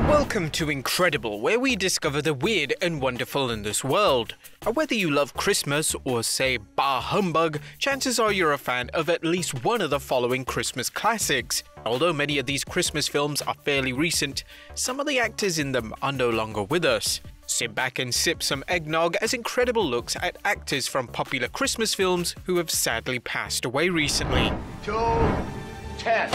Welcome to Incredible, where we discover the weird and wonderful in this world. Whether you love Christmas or say bah humbug, chances are you're a fan of at least one of the following Christmas classics. Although many of these Christmas films are fairly recent, some of the actors in them are no longer with us. Sit back and sip some eggnog as Incredible looks at actors from popular Christmas films who have sadly passed away recently. 2:10.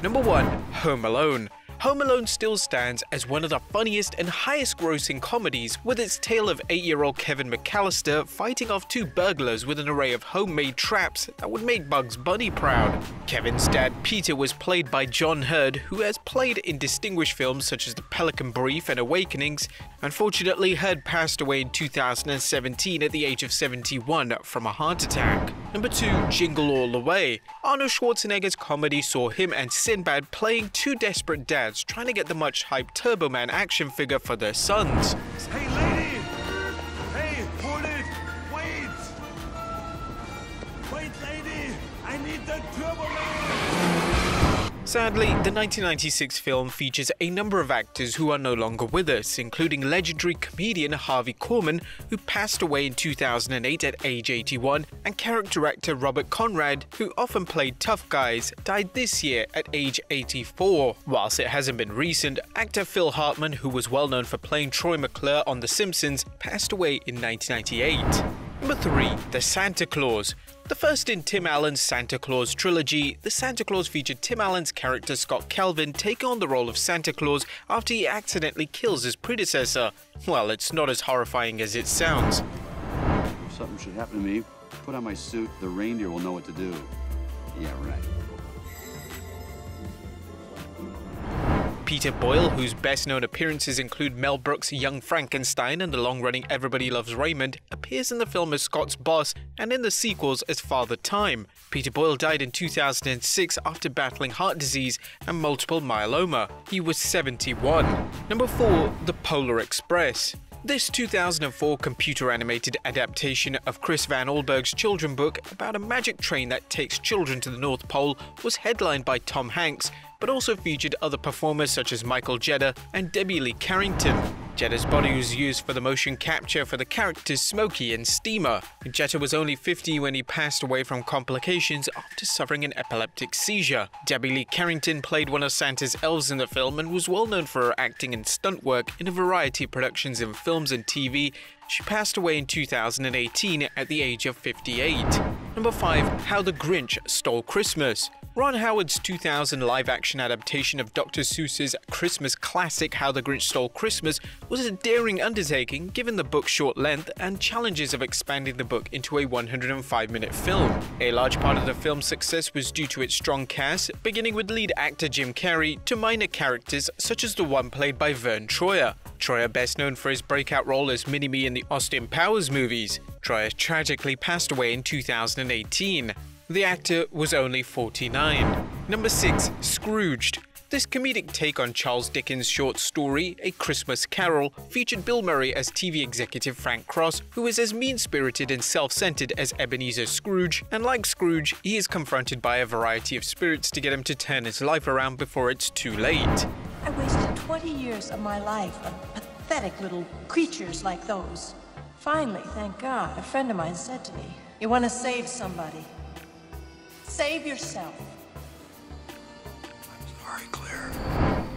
Number 1. Home Alone. Home Alone still stands as one of the funniest and highest-grossing comedies, with its tale of 8-year-old Kevin McAllister fighting off two burglars with an array of homemade traps that would make Bugs Bunny proud. Kevin's dad, Peter, was played by John Hurd, who has played in distinguished films such as The Pelican Brief and Awakenings. Unfortunately, Hurd passed away in 2017 at the age of 71 from a heart attack. Number 2. Jingle All the Way. Arnold Schwarzenegger's comedy saw him and Sinbad playing two desperate dads trying to get the much-hyped Turbo Man action figure for their sons. Hey, lady! Hey, hold it! Wait! Wait, lady! I need the Turbo Man! Sadly, the 1996 film features a number of actors who are no longer with us, including legendary comedian Harvey Korman, who passed away in 2008 at age 81, and character actor Robert Conrad, who often played tough guys, died this year at age 84. Whilst it hasn't been recent, actor Phil Hartman, who was well known for playing Troy McClure on The Simpsons, passed away in 1998. Number 3. The Santa Claus. The first in Tim Allen's Santa Claus trilogy, The Santa Claus featured Tim Allen's character Scott Calvin taking on the role of Santa Claus after he accidentally kills his predecessor. Well, it's not as horrifying as it sounds. If something should happen to me, put on my suit, the reindeer will know what to do. Yeah, right. Peter Boyle, whose best-known appearances include Mel Brooks' Young Frankenstein and the long-running Everybody Loves Raymond, appears in the film as Scott's boss and in the sequels as Father Time. Peter Boyle died in 2006 after battling heart disease and multiple myeloma. He was 71. Number 4. The Polar Express. This 2004 computer-animated adaptation of Chris Van Allsburg's children's book about a magic train that takes children to the North Pole was headlined by Tom Hanks, but also featured other performers such as Michael Jetta and Debbie Lee Carrington. Jetta's body was used for the motion capture for the characters Smokey and Steamer. Jetta was only 50 when he passed away from complications after suffering an epileptic seizure. Debbie Lee Carrington played one of Santa's elves in the film and was well known for her acting and stunt work in a variety of productions in films and TV. She passed away in 2018 at the age of 58. Number 5. How the Grinch Stole Christmas. Ron Howard's 2000 live-action adaptation of Dr. Seuss's Christmas classic How the Grinch Stole Christmas was a daring undertaking given the book's short length and challenges of expanding the book into a 105-minute film. A large part of the film's success was due to its strong cast, beginning with lead actor Jim Carrey to minor characters such as the one played by Vern Troyer. Troyer, best known for his breakout role as Mini-Me in the Austin Powers movies. Troyer tragically passed away in 2018. The actor was only 49. Number 6. Scrooged. This comedic take on Charles Dickens' short story, A Christmas Carol, featured Bill Murray as TV executive Frank Cross, who is as mean-spirited and self-centered as Ebenezer Scrooge, and like Scrooge, he is confronted by a variety of spirits to get him to turn his life around before it's too late. I wasted 20 years of my life on pathetic little creatures like those. Finally, thank God, a friend of mine said to me, "You want to save somebody? Save yourself." Very clear.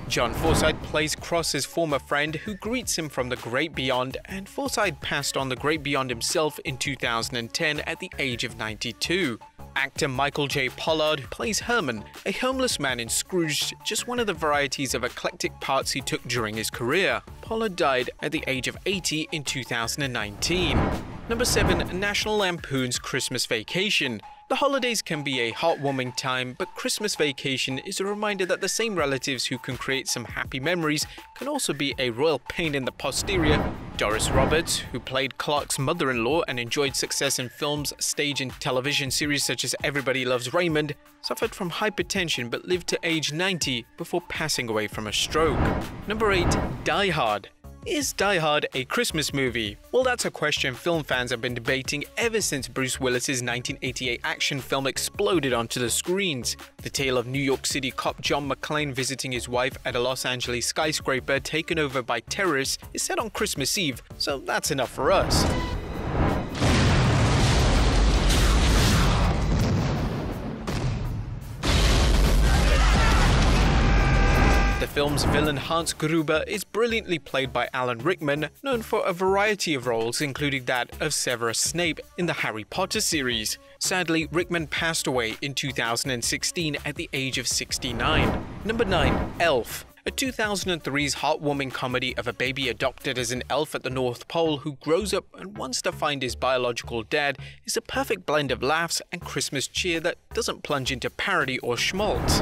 John Forsythe plays Cross's former friend who greets him from the Great Beyond, and Forsythe passed on the Great Beyond himself in 2010 at the age of 92. Actor Michael J. Pollard plays Herman, a homeless man in Scrooge, just one of the varieties of eclectic parts he took during his career. Pollard died at the age of 80 in 2019. Number 7. National Lampoon's Christmas Vacation. The holidays can be a heartwarming time, but Christmas Vacation is a reminder that the same relatives who can create some happy memories can also be a royal pain in the posterior. Doris Roberts, who played Clark's mother-in-law and enjoyed success in films, stage and television series such as Everybody Loves Raymond, suffered from hypertension but lived to age 90 before passing away from a stroke. Number 8. Die Hard. Is Die Hard a Christmas movie? Well, that's a question film fans have been debating ever since Bruce Willis's 1988 action film exploded onto the screens. The tale of New York City cop John McClane visiting his wife at a Los Angeles skyscraper taken over by terrorists is set on Christmas Eve, so that's enough for us. The film's villain Hans Gruber is brilliantly played by Alan Rickman, known for a variety of roles including that of Severus Snape in the Harry Potter series. Sadly, Rickman passed away in 2016 at the age of 69. Number 9. Elf. A 2003's heartwarming comedy of a baby adopted as an elf at the North Pole who grows up and wants to find his biological dad is a perfect blend of laughs and Christmas cheer that doesn't plunge into parody or schmaltz.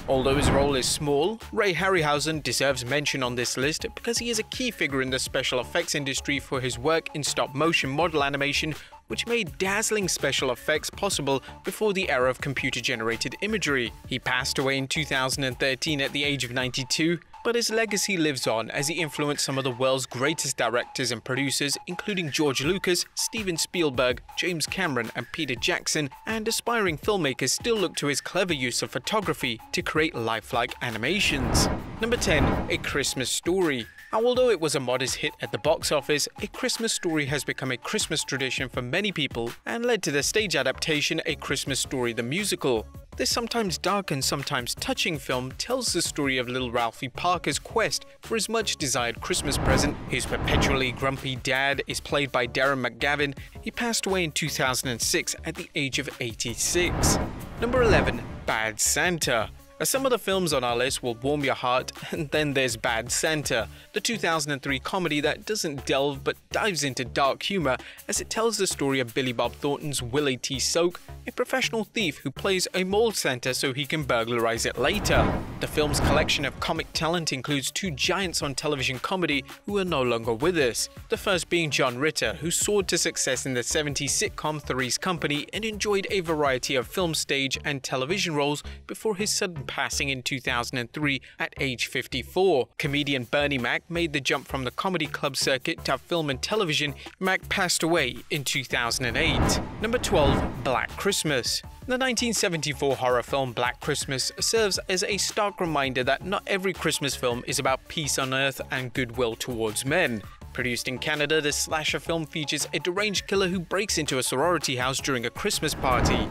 Although his role is small, Ray Harryhausen deserves mention on this list because he is a key figure in the special effects industry for his work in stop-motion model animation, which made dazzling special effects possible before the era of computer-generated imagery. He passed away in 2013 at the age of 92, but his legacy lives on as he influenced some of the world's greatest directors and producers, including George Lucas, Steven Spielberg, James Cameron, and Peter Jackson, and aspiring filmmakers still look to his clever use of photography to create lifelike animations. Number 10. A Christmas Story. Now, although it was a modest hit at the box office, A Christmas Story has become a Christmas tradition for many people and led to the stage adaptation A Christmas Story the Musical. This sometimes dark and sometimes touching film tells the story of little Ralphie Parker's quest for his much-desired Christmas present. His perpetually grumpy dad is played by Darren McGavin. He passed away in 2006 at the age of 86. Number 11. Bad Santa. Some of the films on our list will warm your heart, and then there's Bad Santa, the 2003 comedy that doesn't delve but dives into dark humor as it tells the story of Billy Bob Thornton's Willie T. Soak, a professional thief who plays a mall Santa so he can burglarize it later. The film's collection of comic talent includes two giants on television comedy who are no longer with us, the first being John Ritter, who soared to success in the 70s sitcom Three's Company and enjoyed a variety of film, stage, and television roles before his sudden passing in 2003 at age 54. Comedian Bernie Mac made the jump from the comedy club circuit to film and television. Mac passed away in 2008. Number 12. Black Christmas. The 1974 horror film Black Christmas serves as a stark reminder that not every Christmas film is about peace on earth and goodwill towards men. Produced in Canada, this slasher film features a deranged killer who breaks into a sorority house during a Christmas party.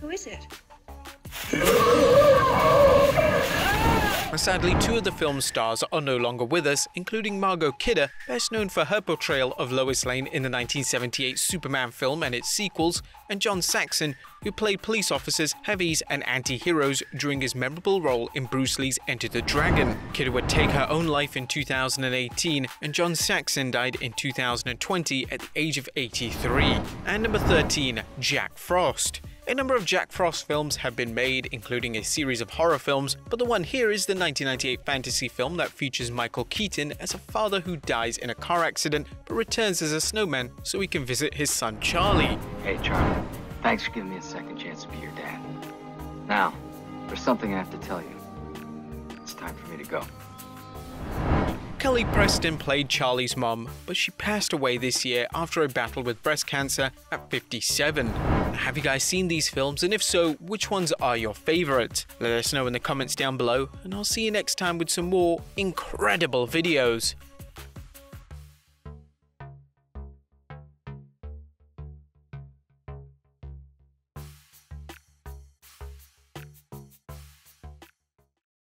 Who is it? Sadly, two of the film's stars are no longer with us, including Margot Kidder, best known for her portrayal of Lois Lane in the 1978 Superman film and its sequels, and John Saxon, who played police officers, heavies, and anti-heroes during his memorable role in Bruce Lee's Enter the Dragon. Kidder would take her own life in 2018, and John Saxon died in 2020 at the age of 83. And number 13. Jack Frost. A number of Jack Frost films have been made, including a series of horror films, but the one here is the 1998 fantasy film that features Michael Keaton as a father who dies in a car accident but returns as a snowman so he can visit his son Charlie. Hey, Charlie. Thanks for giving me a second chance to be your dad. Now, there's something I have to tell you. It's time for me to go. Kelly Preston played Charlie's mom, but she passed away this year after a battle with breast cancer at 57. Have you guys seen these films, and if so, which ones are your favorite? Let us know in the comments down below, and I'll see you next time with some more incredible videos.